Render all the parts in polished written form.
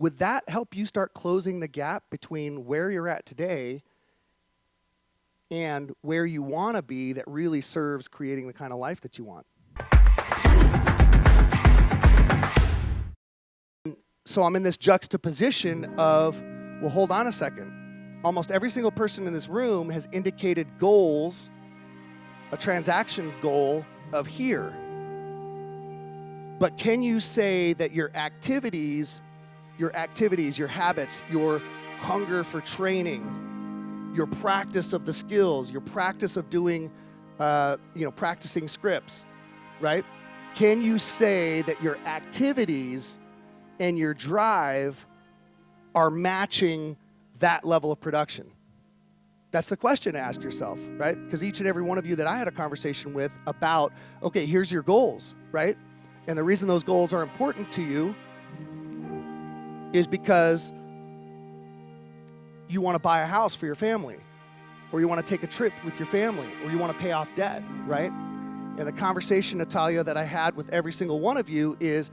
would that help you start closing the gap between where you're at today and where you want to be that really serves creating the kind of life that you want? So I'm in this juxtaposition of, well, hold on a second. Almost every single person in this room has indicated goals, a transaction goal of here. But can you say that your activities, your habits, your hunger for training, your practice of the skills, your practice of doing, practicing scripts, right? Can you say that your activities and your drive are matching that level of production? That's the question to ask yourself, right? Because each and every one of you that I had a conversation with about, okay, here's your goals, right? And the reason those goals are important to you is because you want to buy a house for your family, or you want to take a trip with your family, or you want to pay off debt, right? And the conversation, Natalia, that I had with every single one of you is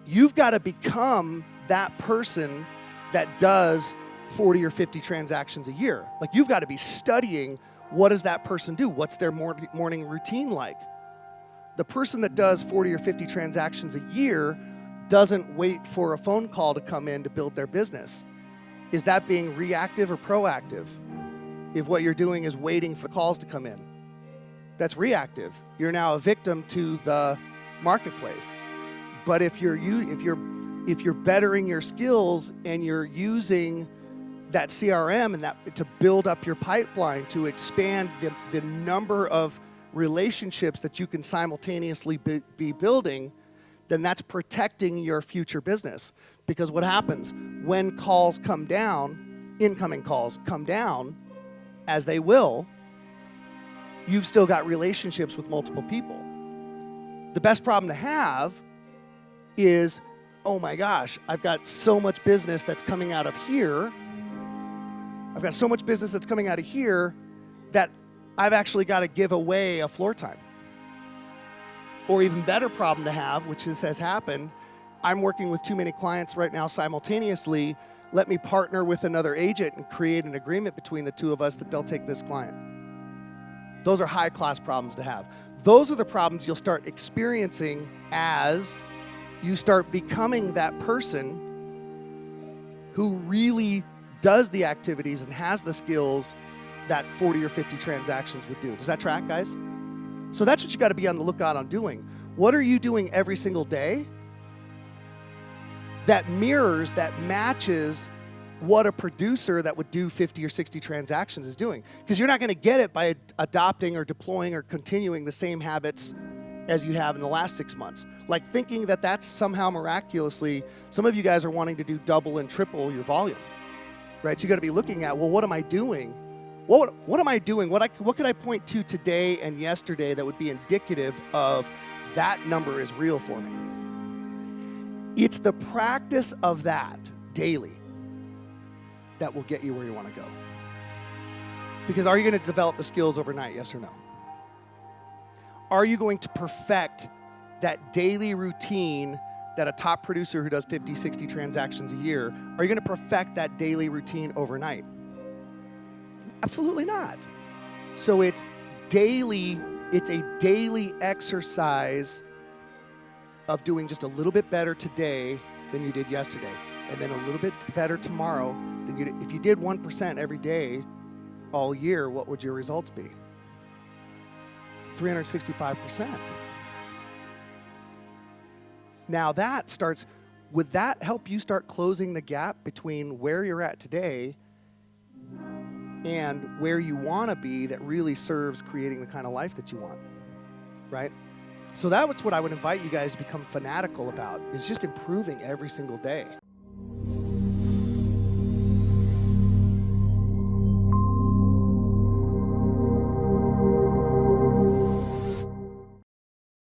you've got to become that person that does 40 or 50 transactions a year. Like, you've got to be studying, what does that person do? What's their morning routine like? The person that does 40 or 50 transactions a year doesn't wait for a phone call to come in to build their business. Is that being reactive or proactive? If what you're doing is waiting for calls to come in, that's reactive. You're now a victim to the marketplace. But if you're bettering your skills and you're using that CRM and that to build up your pipeline, to expand the number of relationships that you can simultaneously be building, then that's protecting your future business. Because what happens when calls come down, incoming calls come down, as they will, you've still got relationships with multiple people. The best problem to have is, oh my gosh, I've got so much business that's coming out of here. I've got so much business that's coming out of here that I've actually got to give away a floor time. Or even better problem to have, which this has happened, I'm working with too many clients right now simultaneously. Let me partner with another agent and create an agreement between the two of us that they'll take this client. Those are high-class problems to have. Those are the problems you'll start experiencing as you start becoming that person who really does the activities and has the skills that 40 or 50 transactions would do. Does that track, guys? So that's what you got to be on the lookout on doing. What are you doing every single day that mirrors, that matches what a producer that would do 50 or 60 transactions is doing? Because you're not going to get it by adopting or deploying or continuing the same habits as you have in the last 6 months. Like thinking that that's somehow miraculously, some of you guys are wanting to do double and triple your volume, right? So you got to be looking at, well, what am I doing? What am I doing? What could I point to today and yesterday that would be indicative of that number is real for me? It's the practice of that daily that will get you where you want to go. Because are you going to develop the skills overnight, yes or no? Are you going to perfect that daily routine that a top producer who does 50, 60 transactions a year, are you going to perfect that daily routine overnight? Absolutely not. So it's a daily exercise of doing just a little bit better today than you did yesterday, and then a little bit better tomorrow than you did. If you did 1% every day all year, what would your results be? 365%. Now would that help you start closing the gap between where you're at today and where you want to be that really serves creating the kind of life that you want, right? So that's what I would invite you guys to become fanatical about, is just improving every single day.